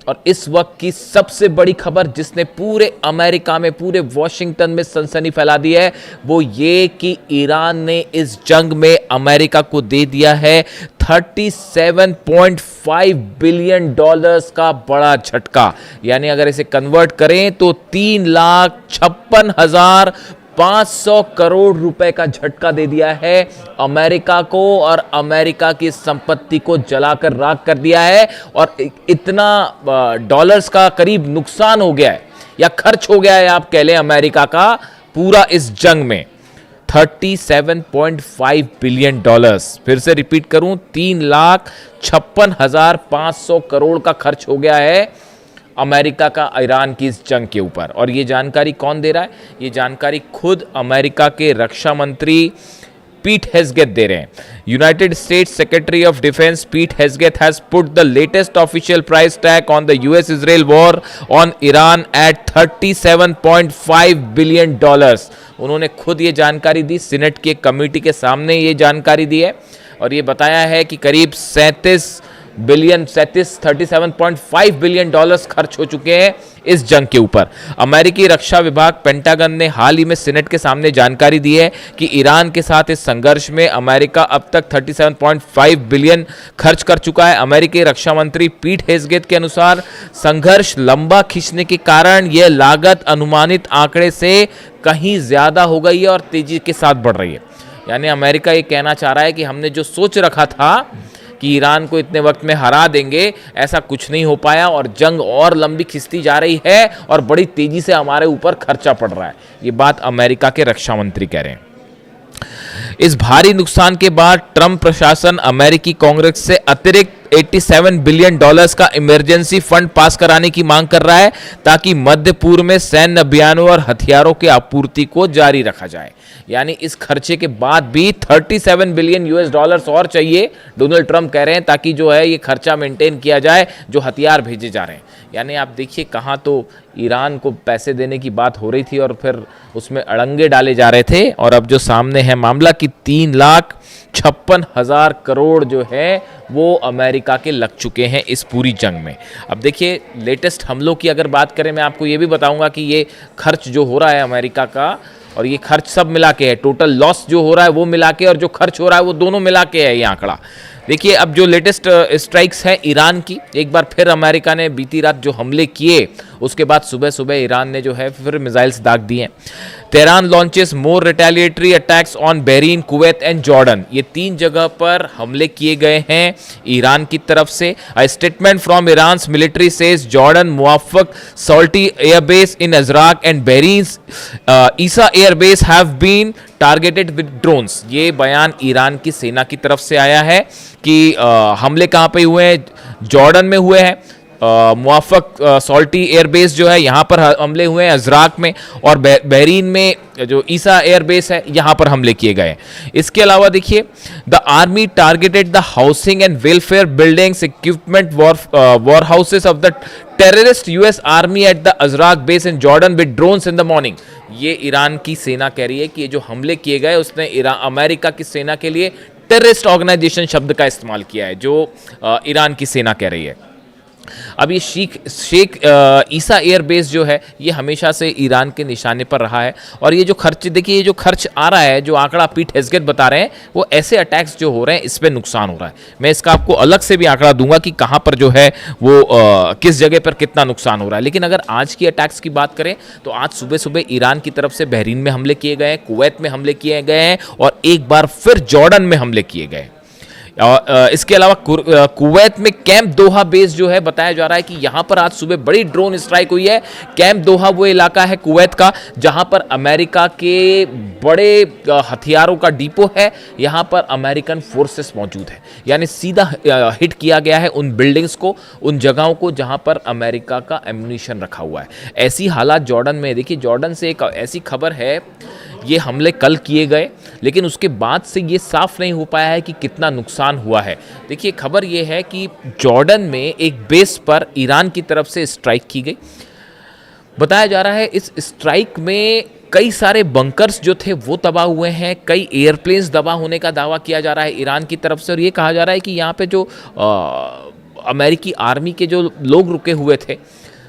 और इस वक्त की सबसे बड़ी खबर जिसने पूरे अमेरिका में, पूरे वॉशिंगटन में सनसनी फैला दी है, वो ये कि ईरान ने इस जंग में अमेरिका को दे दिया है 37.5 बिलियन डॉलर्स का बड़ा झटका। यानी अगर इसे कन्वर्ट करें तो 3,56,500 करोड़ रुपए का झटका दे दिया है अमेरिका को, और अमेरिका की संपत्ति को जलाकर राख कर दिया है। और इतना डॉलर्स का करीब नुकसान हो गया है या खर्च हो गया है, आप कह लें, अमेरिका का पूरा इस जंग में 37.5 बिलियन डॉलर्स। फिर से रिपीट करूं, 3,56,500 करोड़ का खर्च हो गया है अमेरिका का ईरान की इस जंग के ऊपर। और ये जानकारी कौन दे रहा है? ये जानकारी खुद अमेरिका के रक्षा मंत्री पीट हेग्सेथ दे रहे हैं। United States secretary of defence Pete Hegseth has put the latest official price tag on the US Israel war on Iran at 37.5 billion dollars. उन्होंने खुद ये जानकारी दी, सीनेट की एक कमेटी के सामने ये जानकारी दी है और ये बताया है कि करीब 37.5 बिलियन डॉलर्स खर्च हो चुके हैं इस जंग के ऊपर। अमेरिकी रक्षा विभाग पेंटागन ने हाल ही में सीनेट के सामने जानकारी दी है कि ईरान के साथ इस संघर्ष में अमेरिका अब तक 37.5 बिलियन खर्च कर चुका है। अमेरिकी रक्षा मंत्री पीट हेग्सेथ के अनुसार संघर्ष लंबा खींचने के कारण यह लागत अनुमानित आंकड़े से कहीं ज्यादा हो गई है और तेजी के साथ बढ़ रही है। यानी अमेरिका ये कहना चाह रहा है कि हमने जो सोच रखा था कि ईरान को इतने वक्त में हरा देंगे, ऐसा कुछ नहीं हो पाया और जंग और लंबी खिंचती जा रही है और बड़ी तेजी से हमारे ऊपर खर्चा पड़ रहा है। ये बात अमेरिका के रक्षा मंत्री कह रहे हैं। इस भारी नुकसान के बाद ट्रंप प्रशासन अमेरिकी कांग्रेस से अतिरिक्त 87 बिलियन डॉलर्स का इमरजेंसी फंड पास कराने की मांग कर रहा है ताकि मध्य पूर्व में सैन्य अभियानों और हथियारों की आपूर्ति को जारी रखा जाए। यानी इस खर्चे के बाद भी 37 बिलियन यूएस डॉलर्स और चाहिए, डोनाल्ड ट्रंप कह रहे हैं, ताकि जो है ये खर्चा मेंटेन किया जाए जो हथियार भेजे जा रहे हैं। यानी आप देखिए कहाँ तो ईरान को पैसे देने की बात हो रही थी और फिर उसमें अड़ंगे डाले जा रहे थे, और अब जो सामने है मामला कि 3,56,000 करोड़ जो है वो अमेरिका के लग चुके हैं इस पूरी जंग में। अब देखिए लेटेस्ट हमलों की अगर बात करें, मैं आपको ये भी बताऊंगा कि ये खर्च जो हो रहा है अमेरिका का, और ये खर्च सब मिला के है, टोटल लॉस जो हो रहा है वो मिला के और जो खर्च हो रहा है वो दोनों मिला के है ये आंकड़ा। देखिए अब जो लेटेस्ट स्ट्राइक्स हैं ईरान की, एक बार फिर अमेरिका ने बीती रात जो हमले किए उसके बाद सुबह सुबह ईरान ने जो है फिर मिसाइल्स दाग दिए। Tehran launches more retaliatory attacks on Bahrain, Kuwait and Jordan. ये 3 जगह पर हमले किए गए हैं ईरान की तरफ से। A statement from Iran's military says Jordan Muwaffaq Salti airbase in Azraq and Bahrain Isa airbase have been targeted with drones. ये बयान ईरान की सेना की तरफ से आया है कि हमले कहाँ पे हुए हैं, जॉर्डन में हुए हैं, मुआफक सॉल्टी एयरबेस जो है यहाँ पर हमले हुए हैं अजराक में, और बहरीन में जो ईसा एयरबेस है यहाँ पर हमले किए गए। इसके अलावा देखिए the army targeted the housing and welfare buildings equipment war houses of the terrorist US army at the Azraq base in Jordan with drones in the morning. ये ईरान की सेना कह रही है कि ये जो हमले किए गए उसने अमेरिका की सेना के लिए टेररिस्ट ऑर्गेनाइजेशन शब्द का इस्तेमाल किया है, जो ईरान की सेना कह रही है। अब ये शेख ईसा एयरबेस जो है ये हमेशा से ईरान के निशाने पर रहा है, और ये जो खर्च देखिए, ये जो खर्च आ रहा है, जो आंकड़ा पीट हेग्सेथ बता रहे हैं, वो ऐसे अटैक्स जो हो रहे हैं इस पे नुकसान हो रहा है। मैं इसका आपको अलग से भी आंकड़ा दूंगा कि कहां पर जो है वो किस जगह पर कितना नुकसान हो रहा है। लेकिन अगर आज की अटैक्स की बात करें तो आज सुबह सुबह ईरान की तरफ से बहरीन में हमले किए गए हैं, कुवैत में हमले किए गए हैं, और एक बार फिर जॉर्डन में हमले किए गए। इसके अलावा कुवैत में कैंप दोहा बेस जो है बताया जा रहा है कि यहां पर आज सुबह बड़ी ड्रोन स्ट्राइक हुई है। कैंप दोहा वो इलाका है कुवैत का जहां पर अमेरिका के बड़े हथियारों का डिपो है, यहां पर अमेरिकन फोर्सेस मौजूद है। यानी सीधा हिट किया गया है उन बिल्डिंग्स को, उन जगहों को जहां पर अमेरिका का एम्यूनिशन रखा हुआ है। ऐसी हालात जॉर्डन में। देखिए जॉर्डन से एक ऐसी खबर है, ये हमले कल किए गए लेकिन उसके बाद से ये साफ नहीं हो पाया है कि कितना नुकसान हुआ है। देखिए खबर ये है कि जॉर्डन में एक बेस पर ईरान की तरफ से स्ट्राइक की गई। बताया जा रहा है इस स्ट्राइक में कई सारे बंकर्स जो थे वो तबाह हुए हैं, कई एयरप्लेन्स तबाह होने का दावा किया जा रहा है ईरान की तरफ से, और ये कहा जा रहा है कि यहाँ पे जो अमेरिकी आर्मी के जो लोग रुके हुए थे,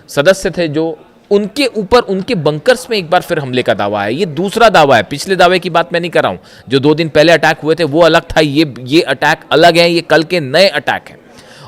सदस्य थे, जो उनके ऊपर उनके बंकर्स में एक बार फिर हमले का दावा है। ये दूसरा दावा है, पिछले दावे की बात मैं नहीं कर रहा हूं। जो 2 दिन पहले अटैक हुए थे वो अलग था, ये अटैक अलग है, ये कल के नए अटैक हैं।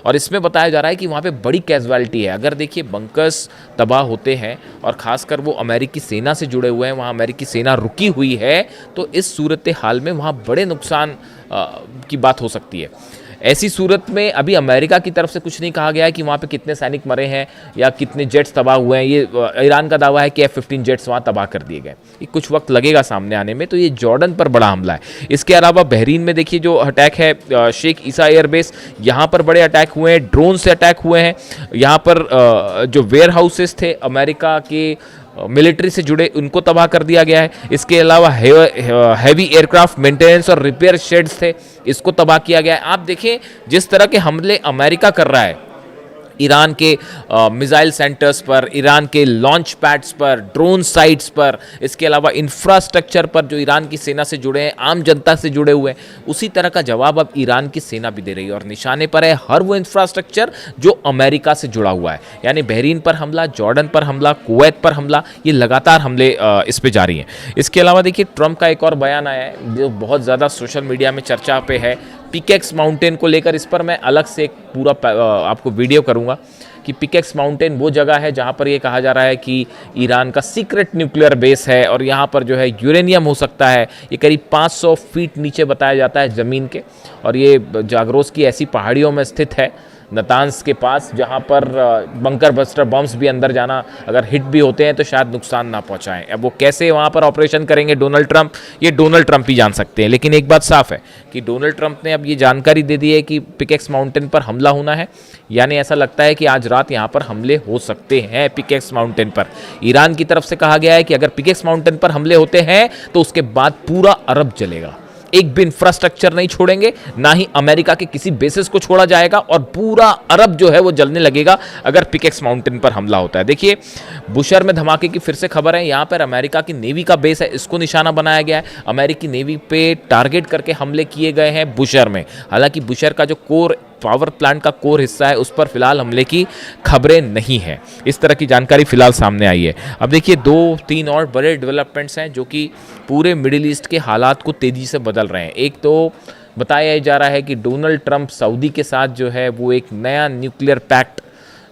और इसमें बताया जा रहा है कि वहाँ पे बड़ी कैजुअलिटी है। अगर देखिए बंकर्स तबाह होते हैं और ख़ासकर वो अमेरिकी सेना से जुड़े हुए हैं, वहाँ अमेरिकी सेना रुकी हुई है, तो इस सूरत हाल में वहाँ बड़े नुकसान की बात हो सकती है। ऐसी सूरत में अभी अमेरिका की तरफ से कुछ नहीं कहा गया है कि वहाँ पे कितने सैनिक मरे हैं या कितने जेट्स तबाह हुए हैं। ये ईरान का दावा है कि F-15 जेट्स वहाँ तबाह कर दिए गए। ये कुछ वक्त लगेगा सामने आने में। तो ये जॉर्डन पर बड़ा हमला है। इसके अलावा बहरीन में देखिए जो अटैक है, शेख ईसा एयरबेस, यहाँ पर बड़े अटैक हुए हैं, ड्रोन से अटैक हुए हैं। यहाँ पर जो वेयर हाउसेस थे अमेरिका के मिलिट्री से जुड़े, उनको तबाह कर दिया गया है। इसके अलावा हैवी एयरक्राफ्ट मेंटेनेंस और रिपेयर शेड्स थे, इसको तबाह किया गया है। आप देखें जिस तरह के हमले अमेरिका कर रहा है ईरान के मिसाइल सेंटर्स पर, ईरान के लॉन्च पैड्स पर, ड्रोन साइट्स पर, इसके अलावा इंफ्रास्ट्रक्चर पर जो ईरान की सेना से जुड़े हैं, आम जनता से जुड़े हुए हैं, उसी तरह का जवाब अब ईरान की सेना भी दे रही है। और निशाने पर है हर वो इंफ्रास्ट्रक्चर जो अमेरिका से जुड़ा हुआ है। यानी बहरीन पर हमला, जॉर्डन पर हमला, कुवैत पर हमला, ये लगातार हमले इस पे जारी हैं। इसके अलावा देखिए ट्रंप का एक और बयान आया है जो बहुत ज़्यादा सोशल मीडिया में चर्चा पे है, पिकेक्स माउंटेन को लेकर। इस पर मैं अलग से एक पूरा आपको वीडियो करूंगा कि पिकेक्स माउंटेन वो जगह है जहां पर ये कहा जा रहा है कि ईरान का सीक्रेट न्यूक्लियर बेस है और यहां पर जो है यूरेनियम हो सकता है। ये करीब 500 फीट नीचे बताया जाता है ज़मीन के, और ये जागरोस की ऐसी पहाड़ियों में स्थित है, नतान्स के पास, जहां पर बंकर बस्टर बम्स भी अंदर जाना, अगर हिट भी होते हैं तो शायद नुकसान ना पहुंचाएं। अब वो कैसे वहां पर ऑपरेशन करेंगे डोनाल्ड ट्रंप, ये डोनाल्ड ट्रंप ही जान सकते हैं। लेकिन एक बात साफ है कि डोनाल्ड ट्रंप ने अब ये जानकारी दे दी है कि पिकेक्स माउंटेन पर हमला होना है। यानी ऐसा लगता है कि आज रात यहाँ पर हमले हो सकते हैं पिकेक्स माउंटेन पर। ईरान की तरफ से कहा गया है कि अगर पिकेक्स माउंटेन पर हमले होते हैं तो उसके बाद पूरा अरब जलेगा। एक भी इंफ्रास्ट्रक्चर नहीं छोड़ेंगे, ना ही अमेरिका के किसी बेसिस को छोड़ा जाएगा, और पूरा अरब जो है वो जलने लगेगा अगर पिकेक्स माउंटेन पर हमला होता है। देखिए बुशर में धमाके की फिर से खबर है। यहाँ पर अमेरिका की नेवी का बेस है, इसको निशाना बनाया गया है। अमेरिकी नेवी पे टारगेट करके हमले किए गए हैं बुशर में। हालांकि बुशर का जो कोर पावर प्लांट का कोर हिस्सा है उस पर फिलहाल हमले की खबरें नहीं है। इस तरह की जानकारी फिलहाल सामने आई है। अब देखिए 2-3 और बड़े डेवलपमेंट्स हैं जो कि पूरे मिडिल ईस्ट के हालात को तेज़ी से बदल रहे हैं। एक तो बताया जा रहा है कि डोनाल्ड ट्रंप सऊदी के साथ जो है वो एक नया न्यूक्लियर पैक्ट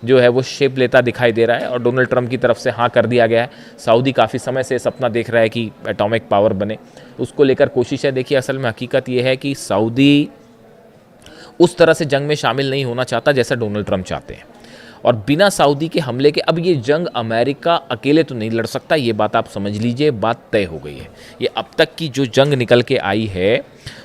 जो है वो शेप लेता दिखाई दे रहा है, और डोनाल्ड ट्रंप की तरफ से हाँ कर दिया गया है। सऊदी काफ़ी समय से सपना देख रहा है कि एटॉमिक पावर बने, उसको लेकर कोशिश है। देखिए असल में हकीकत ये है कि सऊदी उस तरह से जंग में शामिल नहीं होना चाहता जैसा डोनाल्ड ट्रंप चाहते हैं, और बिना सऊदी के हमले के अब ये जंग अमेरिका अकेले तो नहीं लड़ सकता। ये बात आप समझ लीजिए, बात तय हो गई है। ये अब तक की जो जंग निकल के आई है,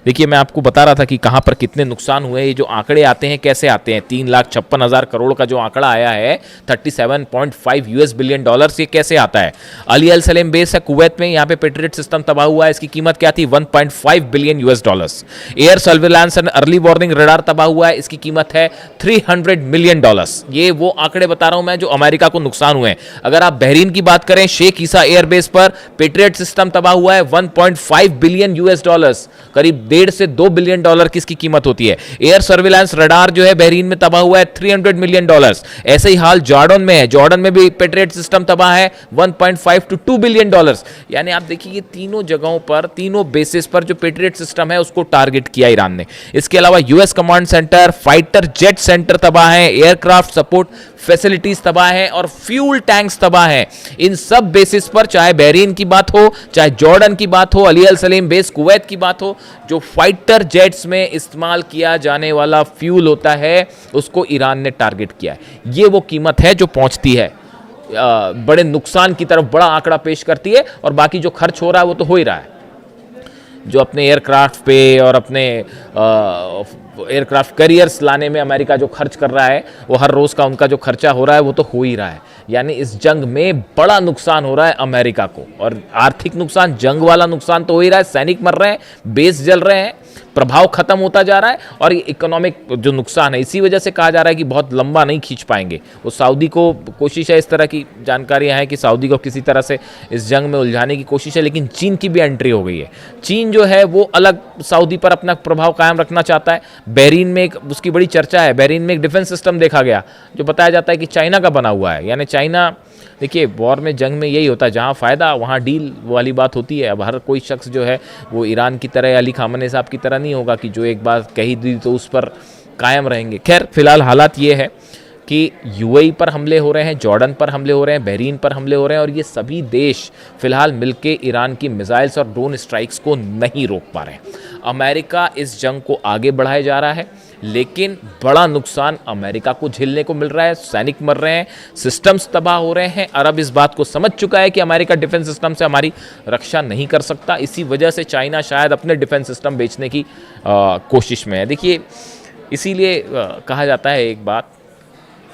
देखिए मैं आपको बता रहा था कि कहाँ पर कितने नुकसान हुए। ये जो आंकड़े आते हैं कैसे आते हैं, 3,56,000 करोड़ का जो आंकड़ा आया है, 37.5 US बिलियन डॉलर्स, ये कैसे आता है। अली अल सलेम बेस है कुवैत में, यहाँ पे पेट्रियट सिस्टम तबाह हुआ है, इसकी कीमत क्या थी, 1.5 billion US dollars. Air surveillance and early warning radar तबाह हुआ है, इसकी कीमत है 300 मिलियन डॉलर्स। ये वो आंकड़े बता रहा हूं मैं जो अमेरिका को नुकसान हुए हैं। अगर आप बहरीन की बात करें, शेख ईसा एयरबेस पर पेट्रियट सिस्टम तबाह हुआ है, 1.5 बिलियन US डॉलर्स, करीब 1.5 से 2 बिलियन डॉलर की इसकी कीमत होती है। एयर सर्विलांस रडार जो है बहरीन में तबाह हुआ है, 300 मिलियन डॉलर्स। ऐसे ही हाल जॉर्डन में है, जॉर्डन में भी पेट्रियट सिस्टम तबाह है, 1.5 to 2 बिलियन डॉलर्स। यानी आप देखिए ये तीनों जगहों पर, तीनों बेसिस पर जो पेट्रियट सिस्टम है उसको टारगेट किया ईरान ने। इसके अलावा US command centre, fighter jet centre तबाह है, एयरक्राफ्ट सपोर्ट फैसिलिटीज तबाह है और फ्यूल टैंक्स तबाह है। इन सब बेसिस पर, चाहे बहरीन की बात हो, चाहे जॉर्डन की बात हो, अली अल सलेम बेस कुवैत की बात हो, जो फाइटर जेट्स में इस्तेमाल किया जाने वाला फ्यूल होता है उसको ईरान ने टारगेट किया है। ये वो कीमत है जो पहुंचती है, बड़े नुकसान की तरफ बड़ा आंकड़ा पेश करती है। और बाकी जो खर्च हो रहा है वो तो हो ही रहा है। जो अपने एयरक्राफ्ट पे और अपने एयरक्राफ्ट कैरियर्स लाने में अमेरिका जो खर्च कर रहा है, वो हर रोज़ का उनका जो खर्चा हो रहा है वो तो हो ही रहा है। यानी इस जंग में बड़ा नुकसान हो रहा है अमेरिका को, और आर्थिक नुकसान, जंग वाला नुकसान तो हो ही रहा है। सैनिक मर रहे हैं, बेस जल रहे हैं, प्रभाव खत्म होता जा रहा है और इकोनॉमिक जो नुकसान है इसी वजह से कहा जा रहा है कि बहुत लंबा नहीं खींच पाएंगे। वो सऊदी को कोशिश है, इस तरह की जानकारियां हैं कि सऊदी को किसी तरह से इस जंग में उलझाने की कोशिश है, लेकिन चीन की भी एंट्री हो गई है। चीन जो है वो अलग सऊदी पर अपना प्रभाव कायम रखना चाहता है। बहरीन में एक उसकी बड़ी चर्चा है, बहरीन में एक डिफेंस सिस्टम देखा गया जो बताया जाता है कि चाइना का बना हुआ है। यानी चाइना, देखिए वॉर में, जंग में यही होता है, जहाँ फ़ायदा वहाँ डील वाली बात होती है। अब हर कोई शख्स जो है वो ईरान की तरह, अली खामने साहब की तरह नहीं होगा कि जो एक बात कही दी तो उस पर कायम रहेंगे। खैर फिलहाल हालात ये है कि यूएई पर हमले हो रहे हैं, जॉर्डन पर हमले हो रहे हैं, बहरीन पर हमले हो रहे हैं और ये सभी देश फिलहाल मिलके ईरान की मिसाइल्स और ड्रोन स्ट्राइक्स को नहीं रोक पा रहे हैं। अमेरिका इस जंग को आगे बढ़ाए जा रहा है, लेकिन बड़ा नुकसान अमेरिका को झेलने को मिल रहा है। सैनिक मर रहे हैं, सिस्टम्स तबाह हो रहे हैं। अरब इस बात को समझ चुका है कि अमेरिका डिफेंस सिस्टम से हमारी रक्षा नहीं कर सकता। इसी वजह से चाइना शायद अपने डिफेंस सिस्टम बेचने की कोशिश में है। देखिए इसीलिए कहा जाता है एक बात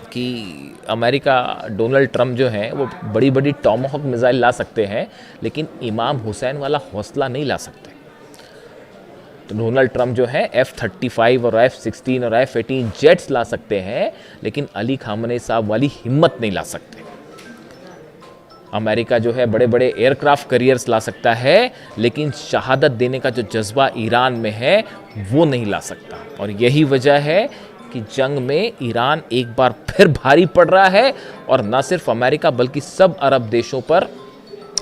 कि अमेरिका, डोनाल्ड ट्रंप जो हैं वो बड़ी बड़ी टॉमहॉक मिसाइल ला सकते हैं, लेकिन इमाम हुसैन वाला हौसला नहीं ला सकते। तो डोनाल्ड ट्रंप जो है F-35 और F-16 और F-18 जेट्स ला सकते हैं, लेकिन अली खामने साहब वाली हिम्मत नहीं ला सकते। अमेरिका जो है बड़े बड़े एयरक्राफ्ट कैरियर्स ला सकता है, लेकिन शहादत देने का जो जज्बा ईरान में है वो नहीं ला सकता। और यही वजह है कि जंग में ईरान एक बार फिर भारी पड़ रहा है और न सिर्फ अमेरिका बल्कि सब अरब देशों पर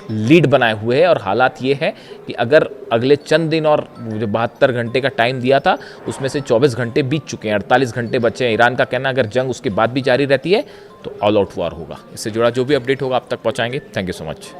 लीड बनाए हुए है। और हालात ये है कि अगर अगले चंद दिन और जो 72 घंटे का टाइम दिया था उसमें से 24 घंटे बीत चुके हैं, 48 घंटे बचे हैं। ईरान का कहना अगर जंग उसके बाद भी जारी रहती है तो ऑल आउट वॉर होगा। इससे जुड़ा जो भी अपडेट होगा आप तक पहुंचाएंगे। Thank you so much.